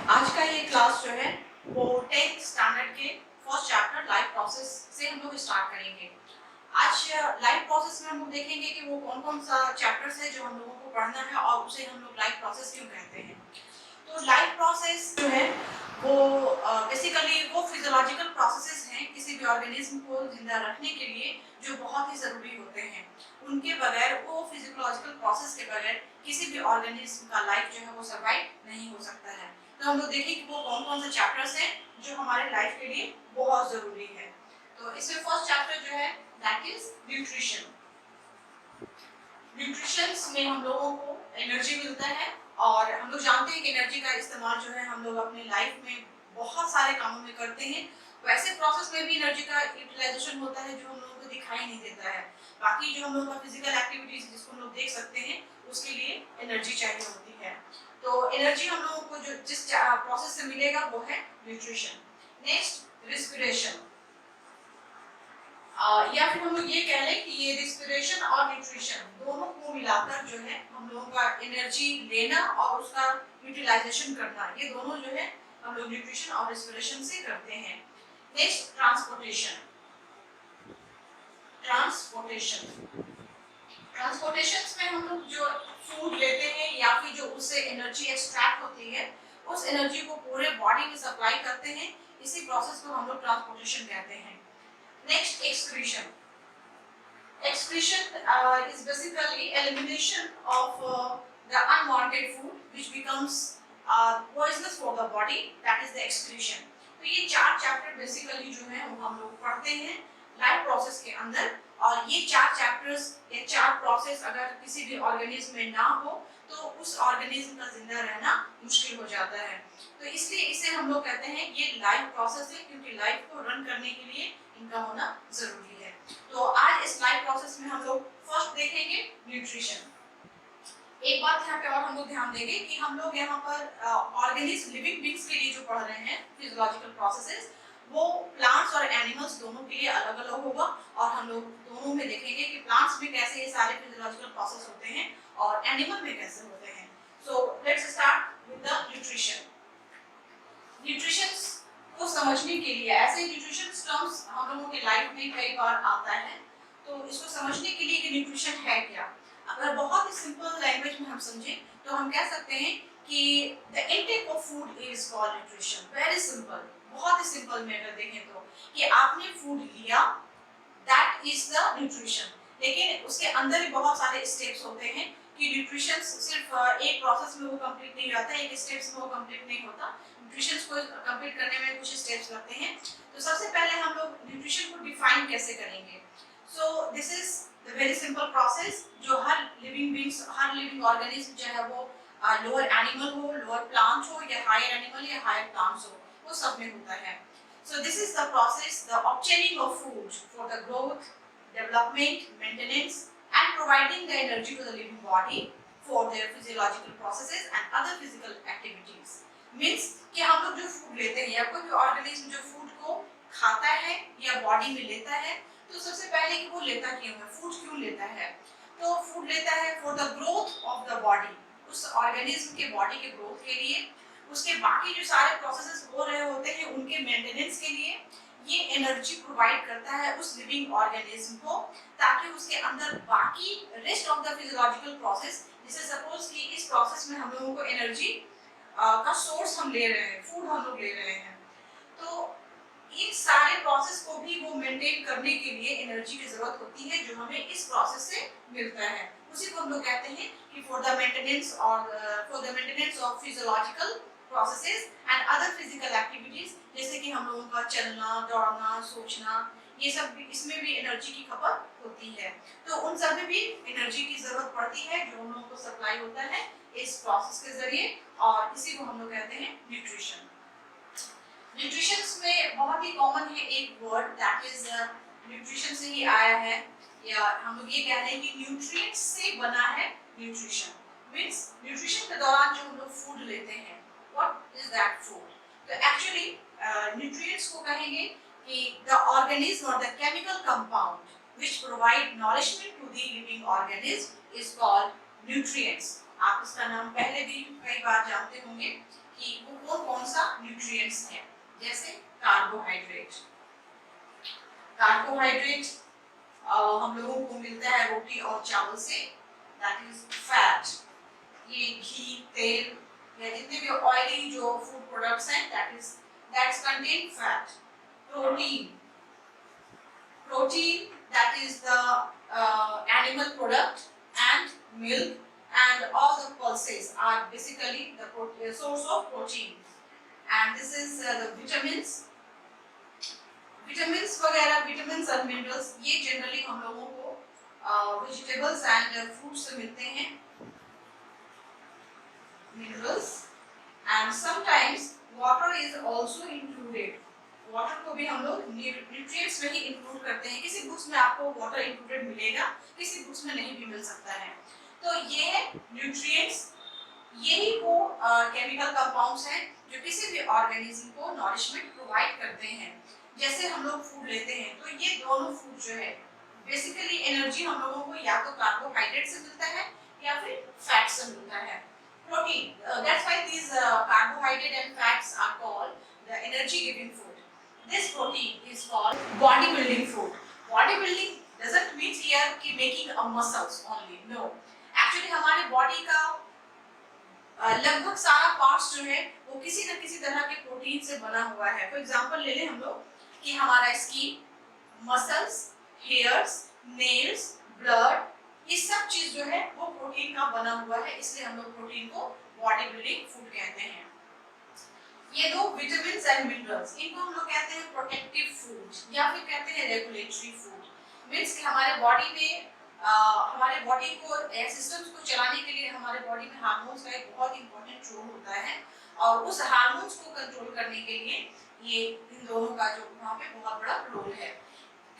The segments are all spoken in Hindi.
आज का ये क्लास जो है वो 10th स्टैंडर्ड के फर्स्ट चैप्टर लाइफ प्रोसेस से हम लोग स्टार्ट करेंगे। आज लाइफ प्रोसेस में हम लोग देखेंगे कि वो कौन कौन सा चैप्टर्स है जो हम लोगों को पढ़ना है और उसे हम लोग लाइफ प्रोसेस क्यों कहते हैं। तो लाइफ प्रोसेस जो है वो बेसिकली वो फिजियोलॉजिकल प्रोसेसेस हैं किसी भी ऑर्गेनिज्म को जिंदा रखने के लिए जो बहुत ही ज़रूरी होते हैं। उनके बगैर वो फिजियोलॉजिकल प्रोसेस के बगैर किसी भी ऑर्गेनिज्म का लाइफ जो है वो सर्वाइव नहीं हो सकता है। तो हम लोग देखें कि वो कौन कौन से चैप्टर्स हैं जो हमारे लाइफ के लिए बहुत ज़रूरी है। तो इसमें फर्स्ट चैप्टर जो है दैट इज न्यूट्रिशन। न्यूट्रिशन में हम लोगों को एनर्जी मिलता है और हम लोग जानते हैं कि एनर्जी का इस्तेमाल जो है हम लोग अपने लाइफ में बहुत सारे कामों में करते हैं। वैसे प्रोसेस में भी एनर्जी का यूटिलाइजेशन होता है जो हम लोगों को दिखाई नहीं देता है। बाकी जो हम लोगों का फिजिकल एक्टिविटीज जिसको हम लोग देख सकते हैं उसके लिए एनर्जी चाहिए होती है। तो एनर्जी हम लोगों को जो जिस प्रोसेस से मिलेगा वो है न्यूट्रिशन। नेक्स्ट रिस्पिरेशन, या फिर हम लोग ये कह लें कि ये रिस्पिरेशन और न्यूट्रिशन दोनों को मिलाकर जो है हम लोगों का एनर्जी लेना और उसका यूटिलाइजेशन करना, ये दोनों जो है हम लोग न्यूट्रिशन और रिस्पिरेशन से करते हैं। Next transportation. ट्रांसपोर्टेशन में हम लोग जो फूड लेते हैं या फिर जो उससे एनर्जी एक्सट्रैक्ट होती है उस एनर्जी को पूरे बॉडी में सप्लाई करते हैं, इसी प्रोसेस को हम लोग ट्रांसपोर्टेशन कहते हैं। Next, excretion. Excretion is basically elimination of the unwanted food which becomes poisonous for the body. That is the excretion. तो ये चार चैप्टर बेसिकली जो है वो हम लोग पढ़ते हैं लाइफ प्रोसेस के अंदर, और ये चार चैप्टर्स ये चार प्रोसेस अगर किसी भी ऑर्गेनिज्म में ना हो तो उस ऑर्गेनिज्म का जिंदा रहना मुश्किल हो जाता है। तो इसलिए इसे हम लोग कहते हैं ये लाइफ प्रोसेस है, क्योंकि लाइफ को रन करने के लिए इनका होना जरूरी है। तो आज इस लाइफ प्रोसेस में हम लोग फर्स्ट देखेंगे न्यूट्रिशन। एक बात यहाँ पे और हम लोग ध्यान देंगे कि हम लोग यहाँ पर ऑर्गेनिज्म लिविंग बीइंग्स के लिए जो पढ़ रहे हैं फिजियोलॉजिकल प्रोसेसेस वो प्लांट्स और एनिमल्स दोनों के लिए अलग अलग होगा, और हम लोग दोनों में देखेंगे कि प्लांट्स में कैसे ये सारे फिजियोलॉजिकल प्रोसेस होते हैं और एनिमल में कैसे होते हैं। So let's start with the nutrition. Nutrition को समझने के लिए ऐसे न्यूट्रिशन टर्म्स हम लोगों के लाइफ में कई बार आता है, तो इसको समझने के लिए कि न्यूट्रिशन है क्या, अगर बहुत ही सिंपल लैंग्वेज में हम समझें तो हम कह सकते हैं कि the intake of food is called nutrition. Very simple, बहुत ही सिंपल में अगर देखें तो कि आपने फूड लिया दैट इज द न्यूट्रिशन। लेकिन उसके अंदर भी बहुत सारे स्टेप्स होते हैं कि न्यूट्रिशन सिर्फ एक प्रोसेस में वो कंप्लीट नहीं होता, एक स्टेप्स में वो कंप्लीट नहीं होता। न्यूट्रिशन को कंप्लीट करने में कुछ स्टेप्स लगते हैं। तो सबसे पहले हम लोग न्यूट्रिशन को डिफाइन कैसे करेंगे। So this is the very simple process जो हर लिविंग बीइंग्स हर लिविंग ऑर्गेनिज्म जो है वो लोअर एनिमल हो, लोअर प्लांट हो या हायर एनिमल या हायर प्लांट्स हो, वो सब में होता है। So this is the process the obtaining of food for the growth, development, maintenance and providing the energy to the living body for their physiological processes and other physical activities. Means कि हम लोग जो फूड लेते हैं या कोई भी ऑर्गेनिज्म जो फूड को खाता है या बॉडी में लेता है, तो सबसे पहले कि वो लेता क्यों है, फूड क्यों लेता है। तो फूड लेता है for the growth of the body, उस ऑर्गेनिज्म के बॉडी के ग्रोथ के लिए, उसके बाकी जो सारे प्रोसेसेस हो रहे होते हैं उनके मेंटेनेंस के लिए। ये एनर्जी प्रोवाइड करता है उस लिविंग ऑर्गेनिज्म को ताकि उसके अंदर बाकी rest of the physiological process, जैसे सपोज कि इस प्रोसेस में हम लोगों को एनर्जी का सोर्स हम ले रहे हैं, फूड हम लोग ले रहे हैं, तो इन सारे प्रोसेस को भी वो मेंटेन करने के लिए एनर्जी की जरूरत होती है जो हमें इस प्रोसेस से मिलता है। उसी को हम लोग कहते हैं कि for the maintenance of physiological processes and other physical activities, जैसे कि हम लोगों का चलना, दौड़ना, सोचना, ये सब भी इसमें भी एनर्जी की खपत होती है। तो उन सब में भी एनर्जी की जरूरत पड़ती है जो हम लोगों को सप्लाई होता है इस प्रोसेस के जरिए, और इसी को हम लोग कहते हैं न्यूट्रिशन। न्यूट्रिशन में बहुत ही कॉमन है एक वर्ड दैट इज न्यूट्रिशन से ही आया है, या हम लोग ये कह रहे हैं कि न्यूट्रिएंट्स से बना है न्यूट्रिशन। मींस न्यूट्रिशन के दौरान जो हम लोग फूड लेते हैं what is that food? तो actually nutrients को कहेंगे कि the organism or the chemical compound which provide nourishment to the living organism is called nutrients. आप इसका नाम पहले भी कई बार जानते होंगे कि वो कौन कौन कार्बोहाइड्रेट। कार्बोहाइड्रेट हम लोगों को मिलता है रोटी और चावल से, दैट इज फैट। ये घी, तेल या जितने भी ऑयली जो फूड प्रोडक्ट्स हैं, that's contain fat. Protein, protein that is the animal product, and milk and all the pulses are basically the source of protein. And this is the vitamins वगैरह, vitamins and minerals, ये generally हम लोगों को vegetables and fruits से मिलते हैं, minerals, and sometimes water is also included. Water को भी हम लोग न्यूट्रिएंट्स में ही इंक्लूड करते हैं। किसी बुक्स में आपको वाटर इंक्लूडेड मिलेगा, किसी बुक्स में नहीं भी मिल सकता है। तो ये है न्यूट्रिएंट्स, यही वो केमिकल कंपाउंड्स हैं जो किसी भी ऑर्गेनिज्म को नॉरिशमेंट प्रोवाइड करते हैं। जैसे हम लोग फूड लेते हैं, तो ये दोनों फूड जो है बेसिकली एनर्जी हम लोगों को या तो कार्बोहाइड्रेट से मिलता है या फिर फैट से मिलता है। Protein, that's why these carbohydrate and fats are called the energy giving food. This protein is called bodybuilding food. Bodybuilding doesn't mean here कि making a muscles only. No. Actually हमारे body का लगभग सारा parts जो है वो किसी न किसी तरह के प्रोटीन से बना हुआ है। For example ले लें हम लोग कि हमारा skin, muscles, hairs, nails, blood, ये सब चीज जो है वो प्रोटीन का बना हुआ है, इसलिए हम लोग प्रोटीन को bodybuilding food कहते हैं। ये दो विटामिन्स एंड मिनरल्स, इनको हम लोग कहते हैं प्रोटेक्टिव फूड या फिर कहते हैं रेगुलेटरी फूड। मींस कि हमारे बॉडी में हमारे बॉडी को सिस्टम्स को चलाने के लिए हमारे बॉडी में हार्मोन्स का एक बहुत इंपॉर्टेंट रोल होता है, और उस हार्मोन्स को कंट्रोल करने के लिए ये इन दोनों का जो वहाँ पे बहुत बड़ा रोल है।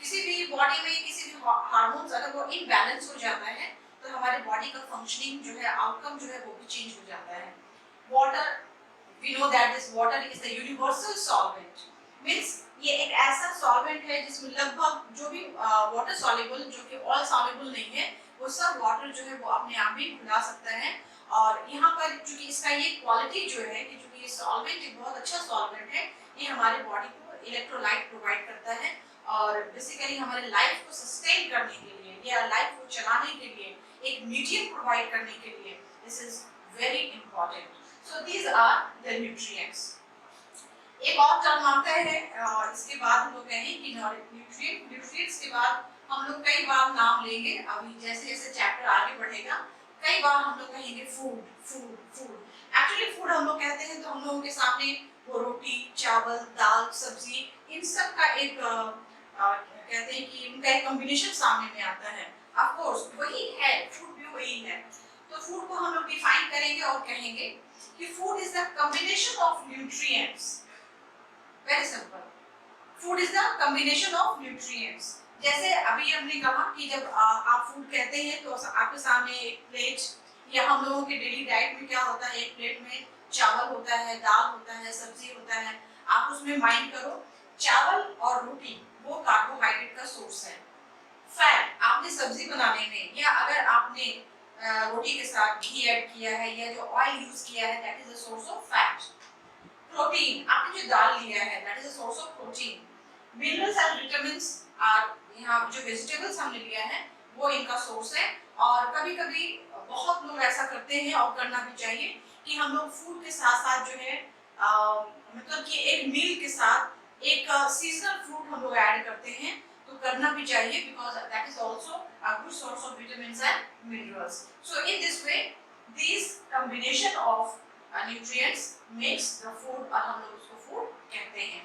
किसी भी बॉडी में किसी भी हार्मोन्स अगर वो इम्बैलेंस हो जाता है तो हमारे बॉडी का फंक्शनिंग जो है, आउटकम जो है वो भी चेंज हो जाता है। Water, we know that this water is the universal solvent, means ये एक ऐसा solvent है जिसमें लगभग जो भी water soluble, जो कि all soluble नहीं है, वो सब water जो है वो अपने आप ही घुला सकता है। और यहाँ पर चूंकि इसका ये क्वालिटी जो है कि चूंकि ये solvent एक बहुत अच्छा solvent है, ये हमारे बॉडी को इलेक्ट्रोलाइट प्रोवाइड करता है और बेसिकली हमारे लाइफ को सस्टेन करने के लिए या लाइफ को चलाने के लिए एक मीडियम प्रोवाइड करने के लिए this is very important. So these are the nutrients. एक और टर्म आता है, इसके बाद हम लोग कहेंगे कि न्यूट्रिएंट्स के बाद हम लोग कई बार नाम लेंगे, अभी जैसे जैसे चैप्टर आगे बढ़ेगा कई बार हम लोग कहेंगे food food food. Actually food हम लोग कहते हैं तो हम लोगों के सामने वो रोटी, चावल, दाल, सब्जी, इन सब का एक कहते हैं कि उनका एक कॉम्बिनेशन सामने में आता है। ऑफ कोर्स वही है, फूड भी वही है। तो फूड को हम लोग डिफाइन करेंगे और कहेंगे कि food is the combination of nutrients. Very simple. Food is the combination of nutrients. जैसे अभी हमने कहा कि जब आप फूड कहते हैं तो आपके सामने एक प्लेट या हम लोगों के डेली डाइट में क्या होता है, एक प्लेट में चावल होता है, दाल होता है, सब्जी होता है। आप उसमें माइंड करो, चावल और रोटी वो कार्बोहाइड्रेट का सोर्स है। फैट आपने सब्जी बनाने में या अगर आपने रोटी के साथ घी ऐड किया है या जो ऑयल यूज किया है, that is a source of fat. Protein आपने जो दाल लिया है, that is a source of protein. Minerals and vitamins are, यहाँ जो वेजिटेबल्स हमने लिया है वो इनका सोर्स है। और कभी-कभी बहुत लोग ऐसा करते हैं और करना भी चाहिए कि हम लोग फूड के साथ-साथ जो है मतलब कि एक मील के साथ एक सीजनल फ्रूट हम लोग ऐड करते हैं, तो करना भी चाहिए because that is also a good source of vitamins and minerals. So in this way these combination of nutrients makes the food, और हम लोग उसको food कहते हैं।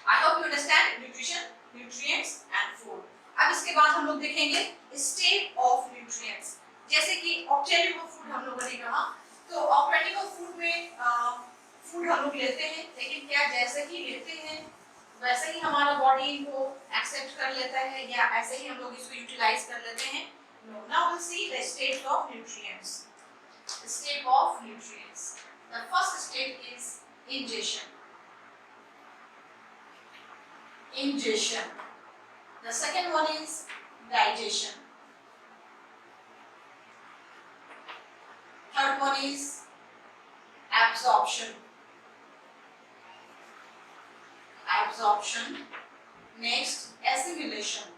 I hope you understand nutrition, nutrients and food. अब इसके बाद हम लोग देखेंगे state of nutrients। जैसे कि ऑप्टिमल फूड हम लोगों ने कहा, तो ऑप्टिमल फूड में फूड हम लोग लेते हैं, लेकिन क्या जैसे ही लेते हैं वैसे ही हमारा बॉडी इनको एक्सेप्ट कर लेता है या ऐसे ही हम लोग इसको यूटिलाइज कर लेते हैं? No. Now we'll see the state of nutrients. The state of nutrients. The first state is ingestion. Ingestion. The second one is digestion. Third one is absorption. absorption, next assimilation,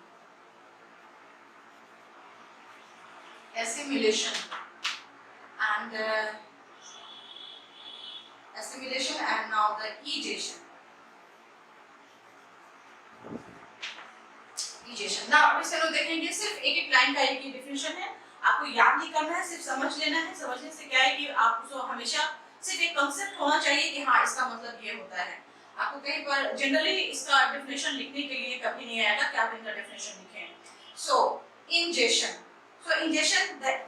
and assimilation and now the egestion. ना अभी चलो देखेंगे, सिर्फ एक एक लाइन का एक ही डिफिनेशन है, आपको याद नहीं करना है, सिर्फ समझ लेना है। समझने से क्या है कि आपको हमेशा सिर्फ एक कांसेप्ट होना चाहिए कि हाँ इसका मतलब ये होता है। आपको कहीं पर जनरली इसका डेफिनेशन लिखने के लिए कभी नहीं आएगा कि आप इनका डेफिनेशन लिखें। सो ingestion,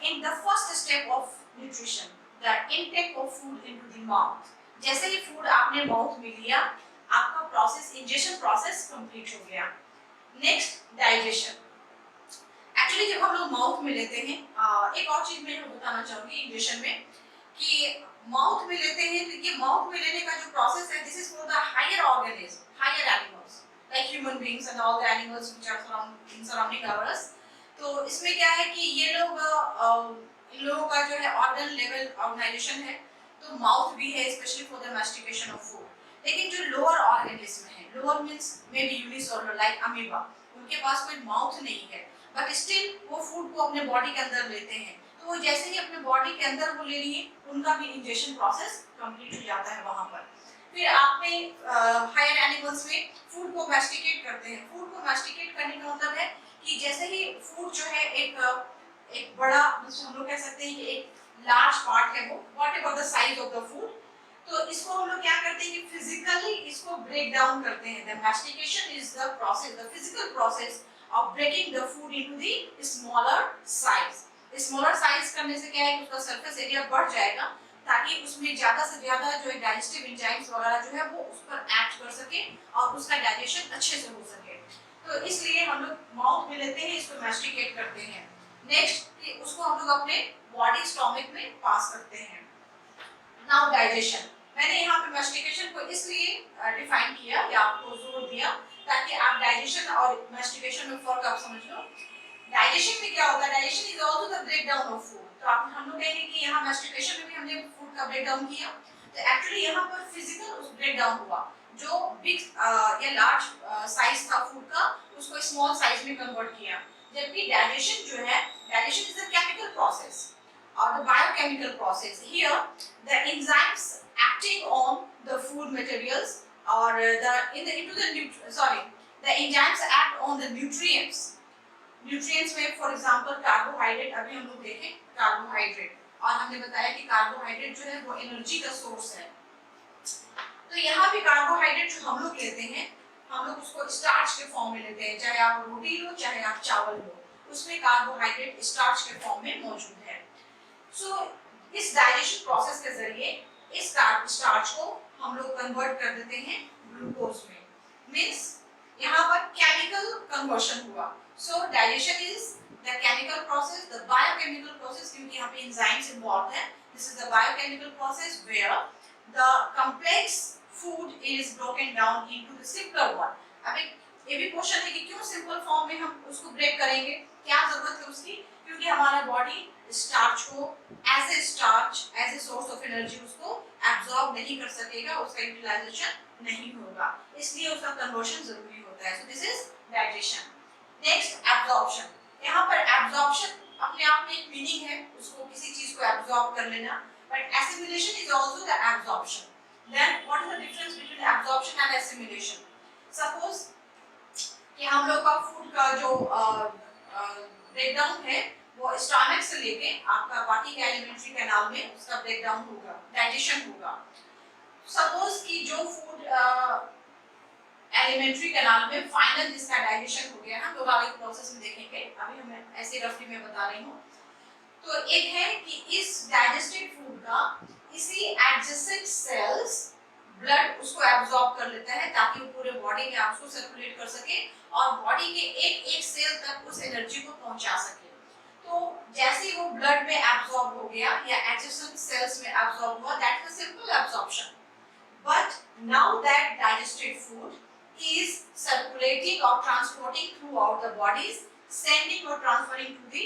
in the first step of nutrition, the intake of food into the mouth. जैसे ही फूड आपने माउथ में लिया, आपका प्रोसेस इंजेशन प्रोसेस कंप्लीट हो गया। Next digestion. एक्चुअली जब हम लोग माउथ में लेते हैं, एक और चीज मैं बताना चाहूंगी इंजेशन में कि माउथ में लेते हैं तो ये माउथ में लेने का जो प्रोसेस है, this is for the higher organism, higher animals like human beings and all the animals which are surrounding us. तो इसमें क्या है कि ये लोग इन लोगों का जो है ऑर्गन लेवल ऑर्गेनाइजेशन है, तो माउथ भी है specially for the mastication of food. लेकिन जो लोअर ऑर्गेनिज्म है, lower means may be unicellular like amoeba, उनके पास कोई माउथ नहीं है, बट स्टिल वो फूड को अपने बॉडी के अंदर लेते हैं। तो वो जैसे ही अपने बॉडी के अंदर वो ले लिए, उनका भी इंजेशन प्रोसेस कंप्लीट हो जाता है वहां पर। फिर आप में हायर एनिमल्स में फूड को मैस्टिकेट करते हैं। फूड को मैस्टिकेट करने का मतलब है कि जैसे ही फूड जो है एक बड़ा, हम लोग कह सकते हैं कि एक लार्ज पार्ट है वो, whatever the size of the food, तो इसको हम लोग क्या करते हैं कि फिजिकली इसको ब्रेक डाउन करते हैं। The mastication is the process, the physical process of breaking the food into the smaller size. Smaller size करने से क्या है कि उसका सरफेस एरिया बढ़ जाएगा, ताकि उसमें ज्यादा से ज्यादा जो है डाइजेस्टिव एंजाइम्स वगैरह जो है वो उस पर एक्ट कर सके और उसका डाइजेशन अच्छे से हो सके। तो इसलिए हम लोग माउथ में लेते हैं, इसको मैस्टिकेट करते हैं। नेक्स्ट कि उसको हम लोग अपने बॉडी स्टोमक में पास करते हैं। Now digestion. मैंने यहाँ पे मैस्टिकेशन को इसलिए डिफाइन किया या आपको जोर दिया ताकि आप डाइजेशन और मैस्टिकेशन में फर्क आप समझ लो। डाइजेशन में क्या होता है? Digestion is also the break down of food. तो आप हम लोग कहेंगे कि यहाँ मैस्टिकेशन में भी हमने फूड का ब्रेक डाउन किया, तो एक्चुअली यहाँ पर फिजिकल ब्रेक डाउन हुआ। जो बिग या लार्ज साइज था फूड का, उसको स्मॉल साइज में कन्वर्ट किया। जबकि डाइजेशन जो है, digestion is a chemical process or the biochemical process. Here the enzymes acting on the food materials or the enzymes act on the nutrients. Nutrients में for example carbohydrate, अभी हम लोग देखें carbohydrate, और हमने बताया कि carbohydrate जो है वो एनर्जी का सोर्स है। तो यहाँ भी carbohydrate जो हम लोग लेते हैं, हम लोग उसको स्टार्च के फॉर्म में लेते हैं। चाहे आप रोटी लो, चाहे आप चावल लो, उसमें कार्बोहाइड्रेट स्टार्च के फॉर्म में मौजूद है। So, इस डाइजेशन प्रोसेस के जरिए इस स्टार्च को हम लोग कन्वर्ट कर देते हैं ग्लूकोज में। मींस यहाँ पर केमिकल कन्वर्शन हुआ। So digestion is the chemical process, the biochemical process, क्योंकि यहाँ पे एंजाइम्स इन्वॉल्व है। This is the biochemical process where the complex food is broken down into the simple one. अब ये भी क्वेश्चन है कि क्यों सिंपल फॉर्म में हम उसको ब्रेक करेंगे, क्या जरूरत है उसकी? क्योंकि हमारा बॉडी स्टार्च को as a starch, as a source of energy उसको एब्जॉर्ब नहीं कर सकेगा, उसका यूटिलाइजेशन नहीं होगा, इसलिए उसका कन्वर्शन जरूरी होता है। So this is digestion. Next absorption. यहाँ पर एब्जॉर्प्शन अपने आप में एक मीनिंग है, उसको किसी चीज को एब्जॉर्ब कर लेना, but assimilation is also the absorption. Then what is the difference between absorption and assimilation? Suppose कि हम लोग का फूड का जो ब्रेकडाउन है वो स्टमक से लेके आपका बाकी के एलिमेंट्री कैनाल में उसका ब्रेकडाउन होगा, डाइजेशन होगा। सपोज कि जो फूड एलिमेंट्री कैनाल में फाइनल जिसका डाइजेशन हो गया, हम लोग आगे प्रोसेस में देखेंगे, अभी हमें ऐसे रफली में बता रही हूँ। तो एक है कि इस डाइजेस्टेड फूड का इसी एडजेसेंट सेल्स ब्लड उसको एब्जॉर्ब कर लेता है ताकि वो पूरे बॉडी में उसको सर्कुलेट कर सके और बॉडी के एक एक सेल तक उस एनर्जी को पहुंचा सके। तो जैसे ही वो ब्लड में एब्जॉर्ब हो गया या एडजेसेंट सेल्स में एब्जॉर्ब हुआ, that is a simple absorption. But now that digested food is circulating or transporting throughout the bodies, sending or transferring to the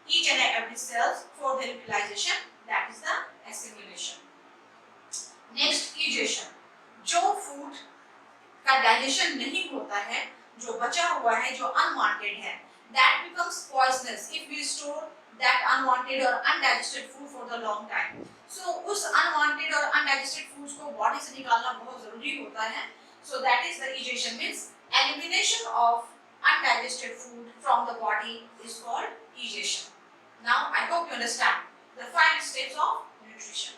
each and every cells for their utilization, that is the assimilation. Next, egestion. जो फूड का डाइजेशन डाइजेशन नहीं होता है, जो बचा हुआ है, जो अनवांटेड है, that becomes poisonous if we store that unwanted or undigested food for the long time. So उस unwanted और undigested foods को body से निकालना बहुत जरूरी होता है. So that is the egestion, means elimination of undigested food from the body is called egestion. Now I hope you understand the 5 steps of nutrition.